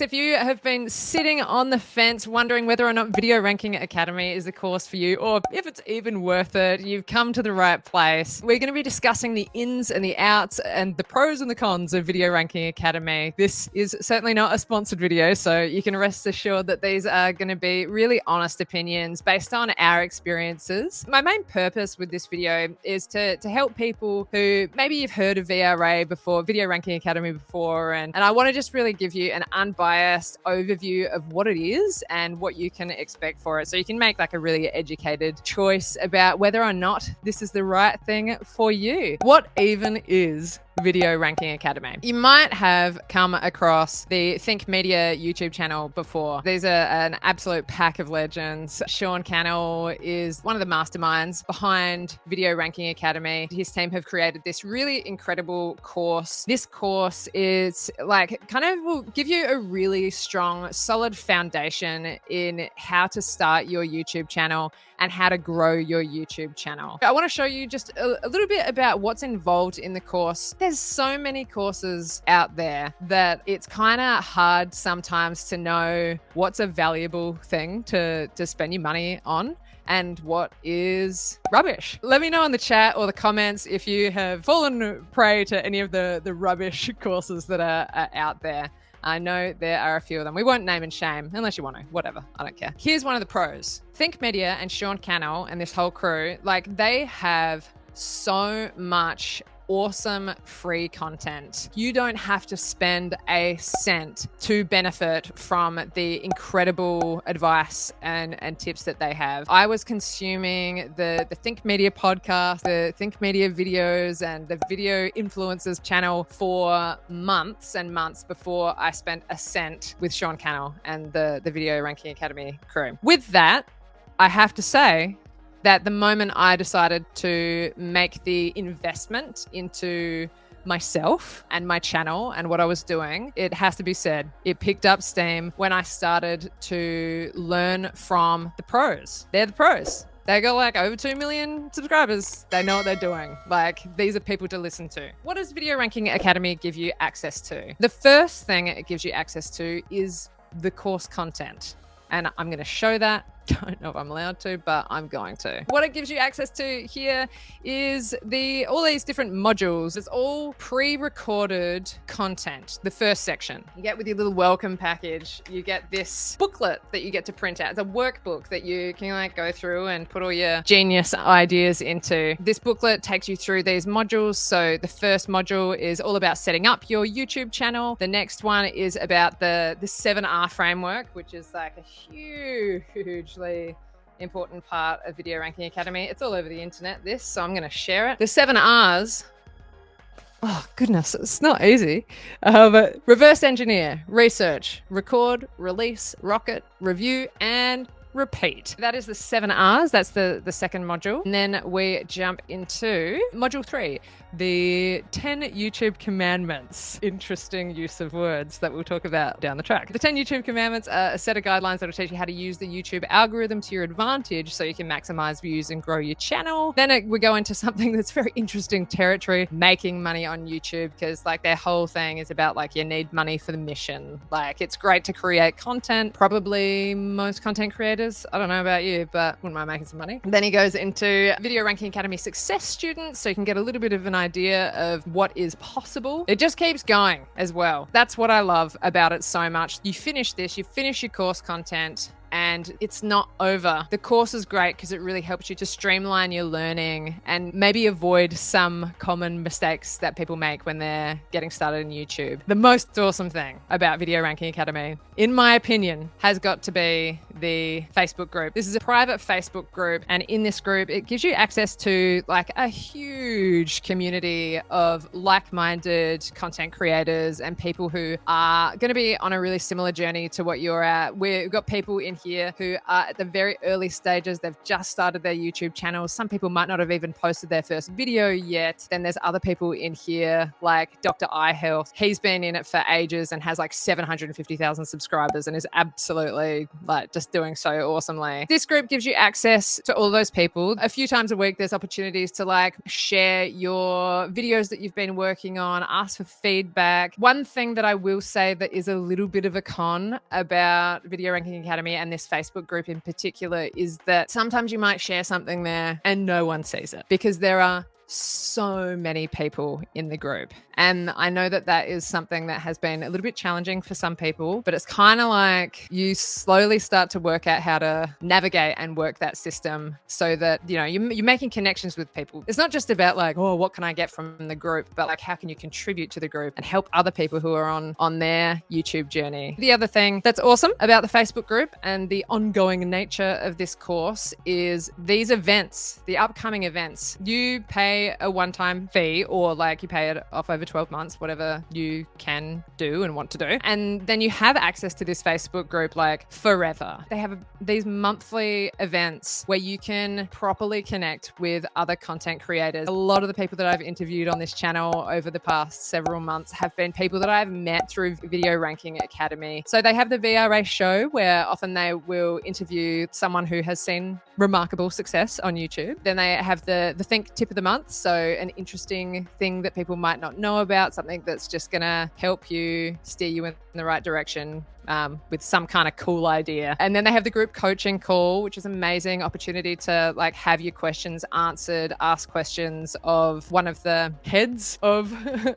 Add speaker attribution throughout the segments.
Speaker 1: If you have been sitting on the fence wondering whether or not Video Ranking Academy is the course for you, or if it's even worth it, you've come to the right place. We're going to be discussing the ins and the outs and the pros and the cons of Video Ranking Academy. This is certainly not a sponsored video, so you can rest assured that these are going to be really honest opinions based on our experiences. My main purpose with this video is to help people who maybe you've heard of VRA before, Video Ranking Academy before, and I want to just really give you an unbiased overview of what it is and what you can expect for it, so you can make like a really educated choice about whether or not this is the right thing for you. What even is Video Ranking Academy? You might have come across the Think Media YouTube channel before. These are an absolute pack of legends. Sean Cannell is one of the masterminds behind Video Ranking Academy. His team have created this really incredible course. This course is like kind of will give you a really strong, solid foundation in how to start your YouTube channel and how to grow your YouTube channel. I want to show you just a little bit about what's involved in the course. There's so many courses out there that it's kind of hard sometimes to know what's a valuable thing to spend your money on and what is rubbish. Let me know in the chat or the comments if you have fallen prey to any of the rubbish courses that are out there. I know there are a few of them. We won't name and shame unless you want to. Whatever. I don't care. Here's one of the pros. Think Media and Sean Cannell and this whole crew, like they have so much awesome free content. You don't have to spend a cent to benefit from the incredible advice and tips that they have. I was consuming the Think Media podcast, the Think Media videos, and the Video Influencers channel for months and months before I spent a cent with Sean Cannell and the Video Ranking Academy crew. With that, I have to say that the moment I decided to make the investment into myself and my channel and what I was doing, it has to be said, it picked up steam when I started to learn from the pros. They're the pros. They got like over 2 million subscribers. They know what they're doing. Like, these are people to listen to. What does Video Ranking Academy give you access to? The first thing it gives you access to is the course content. And I'm going to show that. Don't know if I'm allowed to, but I'm going to. What it gives you access to here is all these different modules. It's all pre-recorded content. The first section, you get with your little welcome package, you get this booklet that you get to print out. It's a workbook that you can like go through and put all your genius ideas into. This booklet takes you through these modules. So the first module is all about setting up your YouTube channel. The next one is about the 7R framework, which is like a hugely important part of Video Ranking Academy. It's all over the internet, this, so I'm going to share it. The 7 R's. Oh, goodness, it's not easy. But reverse engineer, research, record, release, rocket, review, and repeat. That is the 7 R's. That's the second module. And then we jump into module 3, the 10 YouTube commandments. Interesting use of words that we'll talk about down the track. The 10 YouTube commandments are a set of guidelines that will teach you how to use the YouTube algorithm to your advantage so you can maximize views and grow your channel. Then we go into something that's very interesting territory, making money on YouTube, because like their whole thing is about like you need money for the mission. Like it's great to create content. Probably most content creators, I don't know about you, but wouldn't mind making some money. Then he goes into Video Ranking Academy success students, so you can get a little bit of an idea of what is possible. It just keeps going as well. That's what I love about it so much. You finish this, you finish your course content, and it's not over. The course is great because it really helps you to streamline your learning and maybe avoid some common mistakes that people make when they're getting started in YouTube. The most awesome thing about Video Ranking Academy, in my opinion, has got to be the Facebook group. This is a private Facebook group, and in this group, it gives you access to like a huge community of like-minded content creators and people who are going to be on a really similar journey to what you're at. We've got people in here who are at the very early stages. They've just started their YouTube channels. Some people might not have even posted their first video yet. Then there's other people in here like Dr. Eye Health. He's been in it for ages and has like 750,000 subscribers and is absolutely like just doing so awesomely. This group gives you access to all those people. A few times a week, there's opportunities to like share your videos that you've been working on, ask for feedback. One thing that I will say that is a little bit of a con about Video Ranking Academy and this Facebook group in particular is that sometimes you might share something there and no one sees it because there are so many people in the group. And I know that that is something that has been a little bit challenging for some people, but it's kind of like you slowly start to work out how to navigate and work that system so that, you know, you're making connections with people. It's not just about like, oh, what can I get from the group, but like, how can you contribute to the group and help other people who are on their YouTube journey? The other thing that's awesome about the Facebook group and the ongoing nature of this course is these events, the upcoming events. You pay a one-time fee or like you pay it off over 12 months, whatever you can do and want to do. And then you have access to this Facebook group like forever. They have these monthly events where you can properly connect with other content creators. A lot of the people that I've interviewed on this channel over the past several months have been people that I've met through Video Ranking Academy. So they have the VRA show where often they will interview someone who has seen remarkable success on YouTube. Then they have the Think Tip of the Month. So an interesting thing that people might not know about, something that's just going to help you steer you in the right direction with some kind of cool idea. And then they have the group coaching call, which is an amazing opportunity to like have your questions answered, ask questions of one of the heads of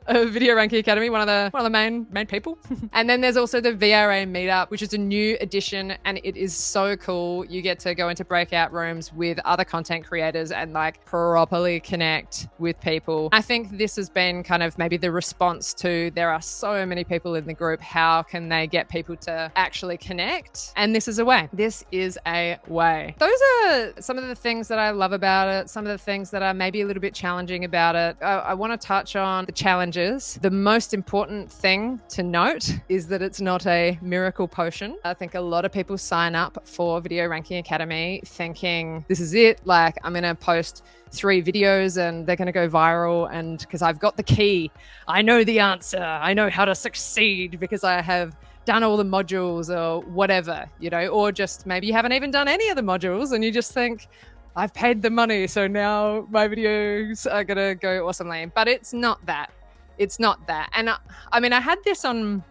Speaker 1: Video Ranking Academy, one of the main people. And then there's also the VRA meetup, which is a new addition, and it is so cool. You get to go into breakout rooms with other content creators and like properly connect with people. I think this has been kind of maybe the response to there are so many people in the group. How can they get people to actually connect? And this is a way. This is a way. Those are some of the things that I love about it. Some of the things that are maybe a little bit challenging about it. I want to touch on the challenges. The most important thing to note is that it's not a miracle potion. I think a lot of people sign up for Video Ranking Academy thinking this is it. Like I'm going to post 3 videos and they're going to go viral, and because I've got the key, I know the answer, I know how to succeed because I have done all the modules or whatever, you know, or just maybe you haven't even done any of the modules and you just think I've paid the money, so now my videos are going to go awesomely. But it's not that. It's not that. And I mean, I had this on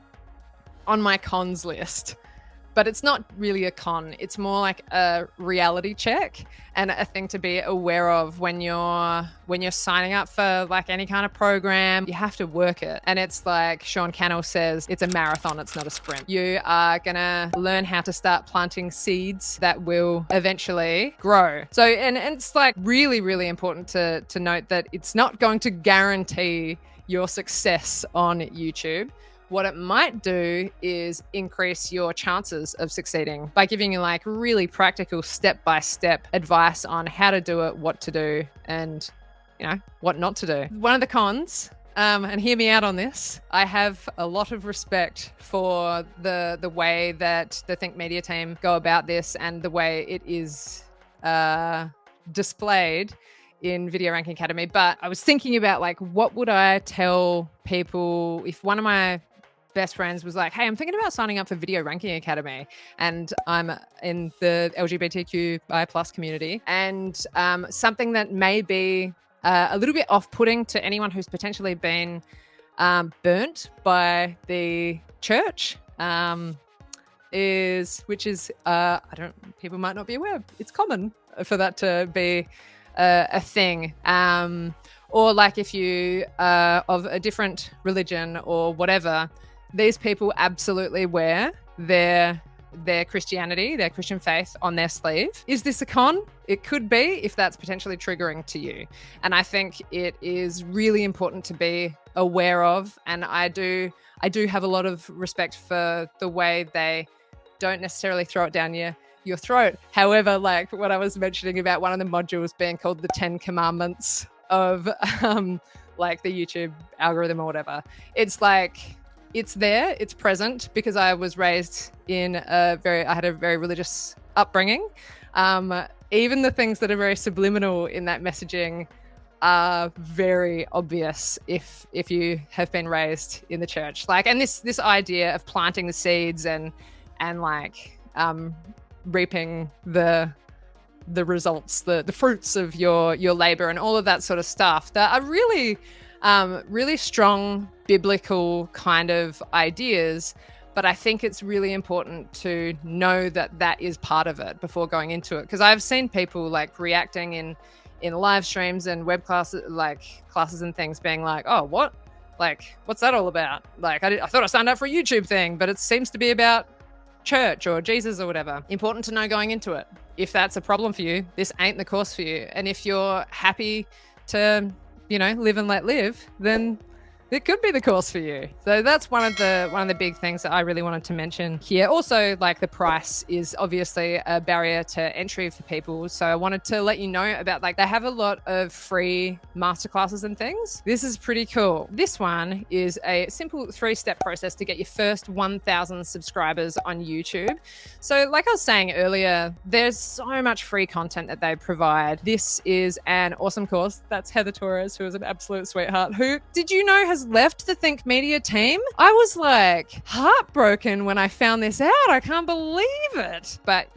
Speaker 1: my cons list, but it's not really a con. It's more like a reality check and a thing to be aware of when you're signing up for like any kind of program. You have to work it. And it's like Sean Cannell says, it's a marathon, it's not a sprint. You are gonna learn how to start planting seeds that will eventually grow. So, and it's like really, really important to note that it's not going to guarantee your success on YouTube. What it might do is increase your chances of succeeding by giving you like really practical step-by-step advice on how to do it, what to do, and you know, what not to do. One of the cons, and hear me out on this, I have a lot of respect for the way that the Think Media team go about this and the way it is displayed in Video Ranking Academy. But I was thinking about like, what would I tell people if one of my best friends was like, hey, I'm thinking about signing up for Video Ranking Academy and I'm in the LGBTQI plus community, and something that may be a little bit off-putting to anyone who's potentially been burnt by the church people might not be aware. It's common for that to be a thing. Or like if you are of a different religion or whatever, these people absolutely wear their Christianity, their Christian faith on their sleeve. Is this a con? It could be if that's potentially triggering to you. And I think it is really important to be aware of. And I do have a lot of respect for the way they don't necessarily throw it down your throat. However, like what I was mentioning about one of the modules being called the 10 Commandments of like the YouTube algorithm or whatever. It's like, It's there, it's present, because I was raised in I had a very religious upbringing. Even the things that are very subliminal in that messaging are very obvious if you have been raised in the church. Like, and this idea of planting the seeds and like reaping the results, the fruits of your labor and all of that sort of stuff, that are really really strong biblical kind of ideas. But I think it's really important to know that that is part of it before going into it, because I've seen people like reacting in live streams and web classes, like classes and things, being like, oh, what? Like, what's that all about? Like, I thought I signed up for a YouTube thing, but it seems to be about church or Jesus or whatever. Important to know going into it. If that's a problem for you, this ain't the course for you. And if you're happy to, live and let live, then it could be the course for you. So that's one of the big things that I really wanted to mention here. Also, like, the price is obviously a barrier to entry for people. So I wanted to let you know about, like, they have a lot of free masterclasses and things. This is pretty cool. This one is a simple 3-step process to get your first 1,000 subscribers on YouTube. So like I was saying earlier, there's so much free content that they provide. This is an awesome course. That's Heather Torres, who is an absolute sweetheart, who, did you know, has left the Think Media team. I was like heartbroken when I found this out. I can't believe it. But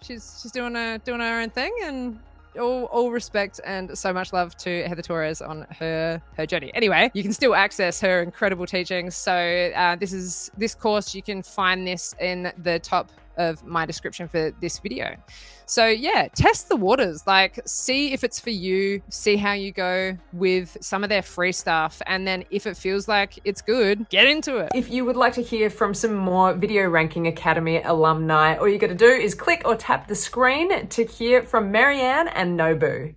Speaker 1: she's doing her own thing, and all respect and so much love to Heather Torres on her journey. Anyway, you can still access her incredible teachings. So this course, you can find this in the top of my description for this video. So yeah, test the waters, like, see if it's for you, see how you go with some of their free stuff, and then if it feels like it's good, get into it. If you would like to hear from some more Video Ranking Academy alumni, all you got to do is click or tap the screen to hear from Marianne and Nobu.